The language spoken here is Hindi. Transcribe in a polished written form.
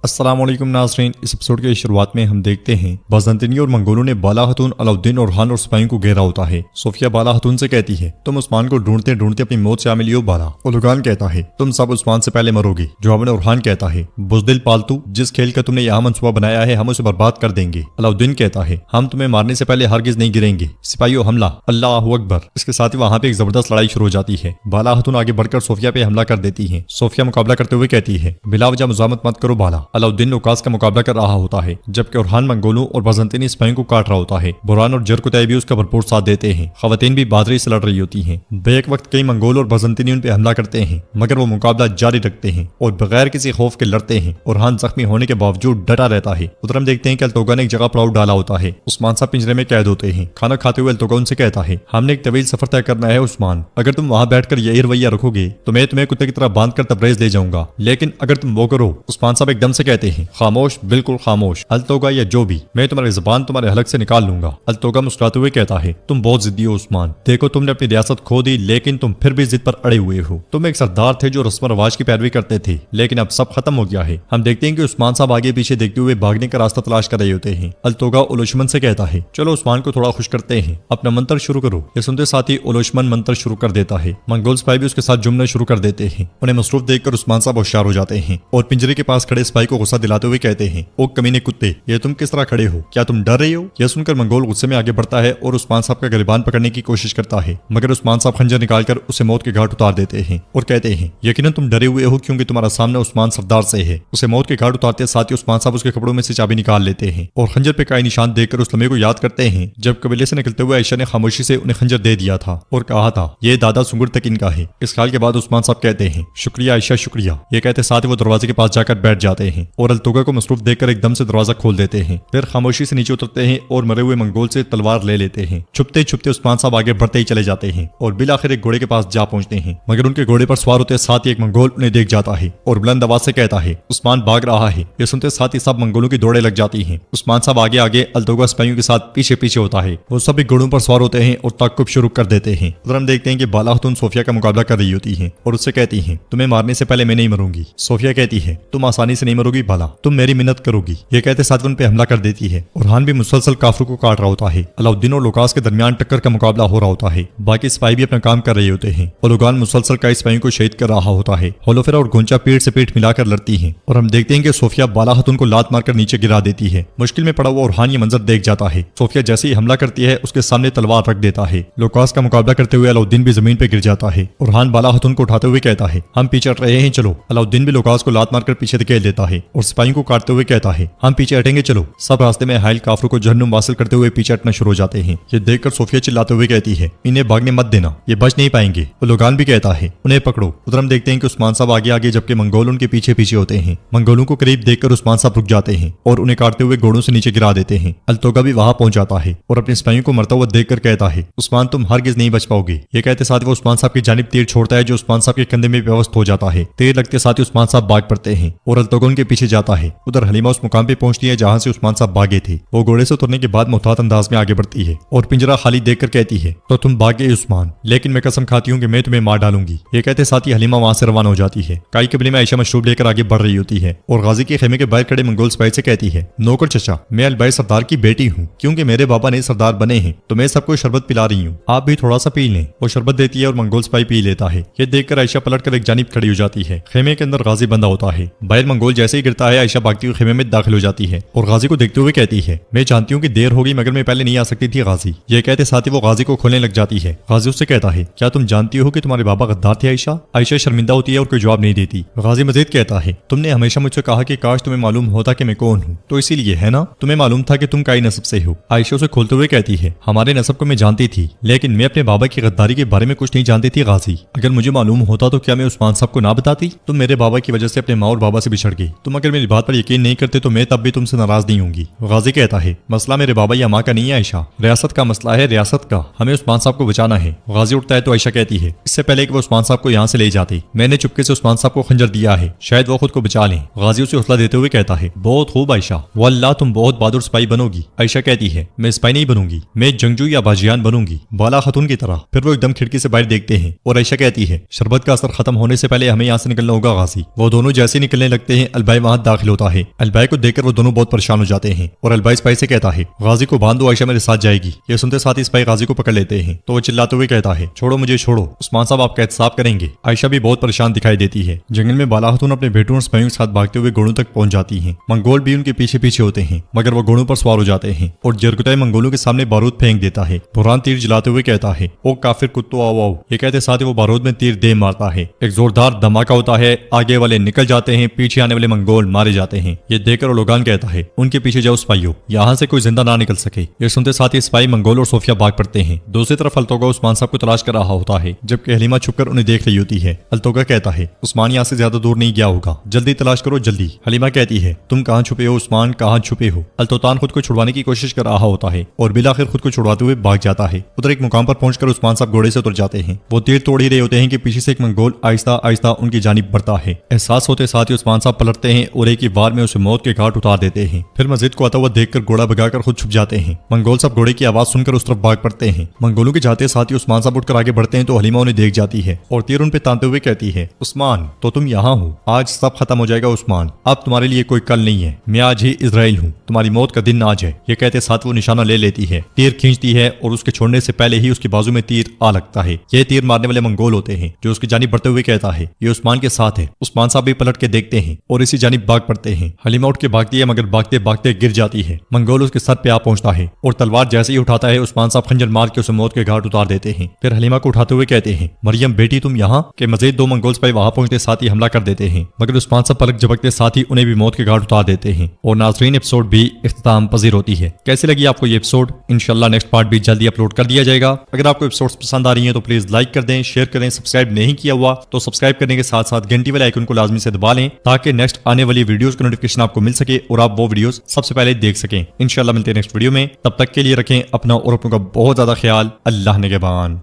अस्सलाम वालेकुम नाज़रीन, इस एपिसोड की शुरुआत में हम देखते हैं बाज़ंतीनी और मंगोलों ने बाला खातून, अलाउद्दीन, ओरहान और सिपाहियों को घेरा होता है। सोफिया बाला खातून से कहती है, तुम उस्मान को ढूंढते ढूंढते अपनी मौत से आ मिली हो बाला। ओलगान कहता है, तुम सब उस्मान से पहले मरोगे। जवाब में ओरहान कहता है, बुज़दिल पालतू, जिस खेल का तुमने यहाँ मंसूबा बनाया है हम उसे बर्बाद कर देंगे। अलाउद्दीन कहता है, हम तुम्हें मारने से पहले हरगिज नहीं गिरेंगे। सिपाहियों हमला, अल्लाहु अकबर। इसके साथ ही वहाँ पे एक जबरदस्त लड़ाई शुरू हो जाती है। बाला खातून आगे बढ़कर सोफिया पे हमला कर देती है। सोफिया मुकाबला करते हुए कहती है, बिला वजह मुजामत मत करो बाला। अलाउद्दीन उकास मुकाबला कर रहा होता है, जबकि ओरहान मंगोलों और बाज़ंतीनी सिपाहियों को काट रहा होता है। बुरहान और जरकुतै भी उसका भरपूर साथ देते हैं। खवातीन भी बहादुरी से लड़ रही होती हैं। बेक वक्त कई मंगोल और बाज़ंतीनी उन पे हमला करते हैं, मगर वो मुकाबला जारी रखते हैं और बगैर किसी खौफ के लड़ते हैं। ओरहान जख्मी होने के बावजूद डटा रहता है। उधर हम देखते हैं कि अल्तोगा ने एक जगह पड़ाव डाला होता है। उस्मान साहब पिंजरे में कैद होते हैं। खाना खाते हुए अल्तोगा उनसे कहता है, हमने एक तवील सफर तय करना है उस्मान, अगर तुम वहां बैठकर यही रवैया रखोगे तो मैं तुम्हें कुत्ते की तरह बांध कर तबरेज ले जाऊंगा, लेकिन अगर तुम वो करो। उस्मान साहब एकदम से कहते हैं, खामोश, बिल्कुल खामोश। अल्तोगा या जो भी, मैं तुम्हारी जुबान तुम्हारे हलक से निकाल लूंगा। अल्तोगा मुस्कुराते हुए कहता है, तुम बहुत जिद्दी हो उस्मान। देखो तुमने अपनी रियासत खो दी, लेकिन तुम फिर भी जिद पर अड़े हुए हो। तुम एक सरदार थे जो रस्म रवाज की पैरवी करते थे, लेकिन अब सब खत्म हो गया है। हम देखते हैं कि उस्मान साहब आगे पीछे देखते हुए भागने का रास्ता तलाश कर रहे होते हैं। अल्तोगा ओलोशमन से कहता है, चलो उस्मान को थोड़ा खुश करते हैं, अपना मंत्र शुरू करो। ये सुनते साथ ही ओलोशमन मंत्र शुरू कर देता है। मंगोल सिपाही भी उसके साथ जुमने शुरू कर देते हैं। उन्हें मसरूफ देखकर उस्मान साहब होशियार हो जाते हैं और पिंजरे के पास खड़े सिपाही को गुस्सा दिलाते हुए कहते हैं, ओ कमीने कुत्ते, ये तुम किस तरह खड़े हो? क्या तुम डर रहे हो? यह सुनकर मंगोल गुस्से में आगे बढ़ता है और उस्मान साहब का गिरबान पकड़ने की कोशिश करता है, मगर उस्मान साहब खंजर निकालकर उसे मौत के घाट उतार देते हैं और कहते हैं, यकीनन तुम डरे हुए हो क्योंकि तुम्हारा सामना उस्मान सरदार से है। उसे मौत के घाट उतारते साथ ही उस्मान साहब उसके कपड़ों में से चाबी निकाल लेते हैं और खंजर पे काई निशान देखकर उस लम्हे को याद करते हैं जब कबीले से निकलते हुए आयशा ने खामोशी से उन्हें खंजर दे दिया था और कहा था, ये दादा सुंगुर तक इनका है। इस ख्याल के बाद उस्मान साहब कहते हैं, शुक्रिया आयशा, शुक्रिया। ये कहते साथ ही वो दरवाजे के पास जाकर बैठ जाते हैं और अल्तोगा को मसरूफ देखकर एकदम से दरवाजा खोल देते हैं। फिर खामोशी से नीचे उतरते हैं और मरे हुए मंगोल से तलवार ले लेते हैं। छुपते छुपते उस्मान साहब आगे बढ़ते ही चले जाते हैं और बिल आखिर एक घोड़े के पास जा पहुंचते हैं, मगर उनके घोड़े पर सवार होते साथ ही एक मंगोल उन्हें देख जाता है और बुलंद आवाज से कहता है, उस्मान भाग रहा है। ये सुनते साथ ही सब मंगोलों की दौड़े लग जाती हैं। उस्मान साहब आगे आगे, अल्तोगा सिपाहियों के साथ पीछे पीछे होता है। वो सभी घोड़ों पर सवार होते हैं और ताक़ुब शुरू कर देते हैं। उधर हम देखते हैं कि बाला खातून सोफिया का मुकाबला कर रही होती है और उससे कहती है, तुम्हें मारने से पहले मैं नहीं मरूंगी। सोफिया कहती है, तुम आसानी से नहीं मरोगी बाला, तुम मेरी मिन्नत करोगी। ये कहते साथ उन पे हमला कर देती है। ओरहान भी मुसलसल काफिरों को काट रहा होता है। अलाउद्दीन और लोकास के दरमियान टक्कर का मुकाबला हो रहा होता है। बाकी सिपाही भी अपना काम कर रहे होते हैं। ओलगान मुसलसल कई सिपाहियों को शहीद कर रहा होता है। होलोफेरा और गोंचा पीठ से पीठ मिलाकर लड़ती हैं और हम देखते हैं कि सोफिया बाला खातून को लात मारकर नीचे गिरा देती है। मुश्किल में पड़ा हुआ ओरहान ये मंजर देख जाता है। सोफिया जैसे ही हमला करती है उसके सामने तलवार रख देता है। लोकास का मुकाबला करते हुए अलाउद्दीन भी जमीन पर गिर जाता है। ओरहान बाला खातून को उठाते हुए कहता है, हम पीछे हट रहे हैं, चलो। अलाउद्दीन भी लोकास को लात मारकर पीछे धकेल देता है और सिपाहियों को काटते हुए कहता है, हम पीछे हटेंगे, चलो। सब रास्ते में हाइल काफिरों को जहन्नुम वासिल करते हुए पीछे हटना शुरू हो जाते हैं। ये देखकर सोफिया चिल्लाते हुए कहती है, इन्हें भागने मत देना, ये बच नहीं पाएंगे। लोगान भी कहता है, उन्हें पकड़ो। उधर हम देखते हैं कि उस्मान साहब आगे आगे जबकि मंगोल उनके पीछे पीछे होते हैं। मंगोलों को करीब देखकर उस्मान साहब रुक जाते हैं और उन्हें काटते हुए घोड़ों से नीचे गिरा देते हैं। अल्तोगा भी वहां पहुंच जाता है और अपने सिपाहियों को मरता हुआ देखकर कहता है, उस्मान तुम हरगिज नहीं बच पाओगे। ये कहते साथ वो उस्मान साहब की जानिब तीर छोड़ता है जो उस्मान साहब के कंधे में व्यवस्थ हो जाता है। तीर लगते साथ ही उस्मान साहब भाग पड़ते हैं और अल्तोगा उनके पीछे जाता है। उधर हलीमा उस मुकाम पे पहुंचती है जहां से उस्मान साहब भागे थे। वो घोड़े से उतरने के बाद मुहतात अंदाज में आगे बढ़ती है और पिंजरा खाली देखकर कहती है, तो तुम भाग गए उस्मान, लेकिन मैं कसम खाती हूँ कि मैं तुम्हें मार डालूंगी। ये कहते साथ ही हलीमा वहां से रवाना हो जाती है। काई कबीले में आयशा मशरूब लेकर आगे बढ़ रही होती है और गाजी के खेमे के बाहर खड़े मंगोल सिपाही से कहती है, नौकर चचा, मैं अलबाई सरदार की बेटी हूँ, क्योंकि मेरे बाबा ने सरदार बने हैं तो मैं सबको शरबत पिला रही हूँ, आप भी थोड़ा सा पी लें। वो शरबत देती है और मंगोल सिपाही पी लेता है। ये देखकर आयशा पलट कर एक जानिब खड़ी हो जाती है। खेमे के अंदर गाजी बंदा होता है। बाहर मंगोल जैसे ही गिरता है आयशा भागती हुई खेमे में दाखिल हो जाती है और गाजी को देखते हुए कहती है, मैं जानती हूँ कि देर होगी मगर मैं पहले नहीं आ सकती थी गाजी। ये कहते साथ ही वो गाजी को खोलने लग जाती है। गाजी उससे कहता है, क्या तुम जानती हो कि तुम्हारे बाबा गद्दार थे आयशा? आयशा शर्मिंदा होती है और कोई जवाब नहीं देती। गाजी मजीद कहता है, तुमने हमेशा मुझसे कहा कि काश तुम्हें मालूम होता कि मैं कौन हूँ, तो इसीलिए है ना, तुम्हें मालूम था कि तुम काई नस्ब से हो। आयशा उसे खोलते हुए कहती है, हमारे नस्ब को मैं जानती थी, लेकिन मैं अपने बाबा की गद्दारी के बारे में कुछ नहीं जानती थी गाजी। अगर मुझे मालूम होता तो क्या मैं उस्मान साहब को ना बताती? तुम मेरे बाबा की वजह से अपने माँ और बाबा से बिछड़ गई। तुम अगर मेरी बात पर यकीन नहीं करते तो मैं तब भी तुमसे नाराज नहीं होंगी। गाजी कहता है, मसला मेरे बाबा या माँ का नहीं है आयशा, रियासत का मसला है, रियासत का। हमें उस्मान साहब को बचाना है। गाजी उठता है तो आयशा कहती है, इससे पहले कि वो उस्मान साहब को यहाँ से ले जाते मैंने चुपके से उस्मान साहब को खंजर दिया है, शायद वो खुद को बचा लें। गाजी उसे हौसला देते हुए कहता है, बहुत खूब आयशा, वल्लाह तुम बहुत बहादुर सिपाही बनोगी। आयशा कहती है, मैं सिपाही नहीं बनूंगी, मैं जंगजू या बाजियान बनूंगी, बाला खातून की तरह। फिर वो एकदम खिड़की से बाहर देखते हैं और आयशा कहती है, शरबत का असर खत्म होने से पहले हमें यहाँ से निकलना होगा गाजी। वो दोनों जैसे निकलने लगते हैं अलबाई वहाँ दाखिल होता है। अलबाई को देखकर वो दोनों बहुत परेशान हो जाते हैं और अलबाई सिपाही से कहता है गाजी को बांध दो, आयशा मेरे साथ जाएगी। ये सुनते साथ ही सिपाही गाजी को पकड़ लेते हैं तो वो चिल्लाते हुए कहता है छोड़ो मुझे छोड़ो, उस्मान साहब आपका एहतसाब करेंगे। आयशा भी बहुत परेशान दिखाई देती है। जंगल में बाला खातून अपने बेटों और सिपाहियों के साथ भागते हुए घोड़ों तक पहुंच जाती हैं। मंगोल भी उनके पीछे पीछे होते हैं मगर वो घोड़ों पर सवार हो जाते हैं और जरगुताई मंगोलों के सामने बारूद फेंक देता है। बुरहान तीर जलाते हुए कहता है ओ काफिर कुत्तो आओ आओ। ये कहते साथ ही वो बारूद में तीर दे मारता है। एक जोरदार धमाका होता है, आगे वाले निकल जाते हैं, पीछे आने वाले मंगोल मारे जाते हैं। ये देखकर लोगान कहता है उनके पीछे जाओ सिपाहियों, यहाँ से कोई जिंदा ना निकल सके। ये सुनते साथ ही सिपाही मंगोल और सोफिया भाग पड़ते हैं। दूसरी तरफ अल्तोगा उस्मान साहब को तलाश कर रहा होता है जबकि हलीमा छुपकर उन्हें देख रही होती है। अल्तोगा कहता है उस्मान यहाँ से ज्यादा दूर नहीं गया होगा, जल्दी तलाश करो जल्दी। हलीमा कहती है तुम कहाँ छुपे हो उस्मान, कहाँ छुपे हो। अल्तोतान खुद को छुड़वाने की कोशिश कर रहा होता है और बिलाखिर खुद को छुड़वाते हुए भाग जाता है। उधर एक मुकाम पर पहुंचकर उस्मान साहब घोड़े से उतर जाते हैं। वो तीर तोड़ ही रहे होते हैं कि पीछे से एक मंगोल आहिस्ता आहिस्ता उनकी जानिब बढ़ता है। एहसास होते साथ ही उस्मान साहब पलटते हैं और एक ही वार में उसे मौत के घाट उतार देते हैं। फिर मस्जिद को आता हुआ देखकर घोड़ा भगाकर खुद छुप जाते हैं। मंगोल साहब घोड़े की आवाज सुनकर उस तरफ भाग पड़ते हैं। मंगोलों के जाते साथ ही उस्मान साहब उठकर आगे बढ़ते हैं तो हलीमा उन्हें देख जाती है और तीर उन पे तानते हुए कहती है उस्मान तो तुम यहाँ हो, आज सब खत्म हो जाएगा उस्मान, अब तुम्हारे लिए कोई कल नहीं है, मैं आज ही इजराइल हूँ, तुम्हारी मौत का दिन आज है। ये कहते साथ वो निशाना ले लेती है, तीर खींचती है और उसके छोड़ने से पहले ही उसकी बाजू में तीर आ लगता है। ये तीर मारने वाले मंगोल होते हैं जो उसकी जानिब बढ़ते हुए कहता है ये उस्मान के साथ है। उस्मान साहब भी पलट के देखते हैं और इसी जानिब भाग पड़ते हैं। हलीमा उठ के भागती है मगर भागते भागते गिर जाती है। मंगोल उसके सर पे आ पहुंचता है और तलवार जैसे ही उठाता है उस्मान साहब खंजर मार के उसे मौत के घाट उतार देते हैं। फिर हलीमा को उठाते हुए कहते हैं मरियम बेटी तुम यहाँ के। मजीद दो मंगोल सिपाही वहां पहुंचते साथ ही हमला कर देते हैं मगर उस्मान साहब पलक झपकते साथ ही उन्हें भी मौत के घाट उतार देते हैं और नाज़रीन एपिसोड भी इख्तिताम पजीर होती है। कैसी लगी आपको ये एपिसोड? इंशाल्लाह नेक्स्ट पार्ट भी जल्दी अपलोड कर दिया जाएगा। अगर आपको एपिसोड्स पसंद आ रही हैं तो प्लीज लाइक कर दें, शेयर करें। सब्सक्राइब नहीं किया हुआ तो सब्सक्राइब करने के साथ साथ घंटी वाले आइकन को लाजमी से दबा लें ताकि नेक्स्ट आने वाली वीडियोस का नोटिफिकेशन आपको मिल सके और आप वो वीडियोस सबसे पहले देख सकें। इंशाल्लाह मिलते हैं नेक्स्ट वीडियो में, तब तक के लिए रखें अपना और अपनों का बहुत ज्यादा ख्याल। अल्लाह निगहबान।